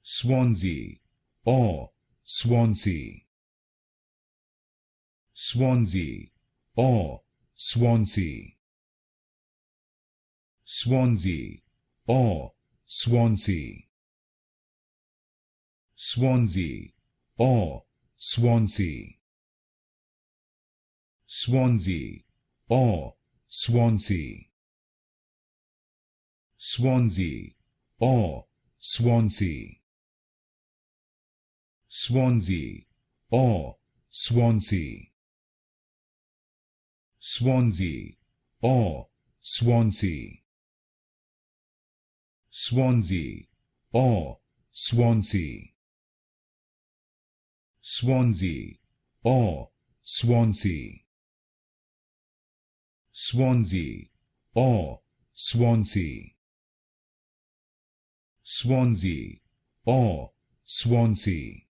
Swansea or Swansea, Swansea or Swansea, Swansea or Swansea, Swansea or Swansea, Swansea or Swansea, Swansea or Swansea, Swansea or Swansea, Swansea or Swansea, Swansea or Swansea, Swansea or Swansea, Swansea or Swansea, Swansea or Swansea,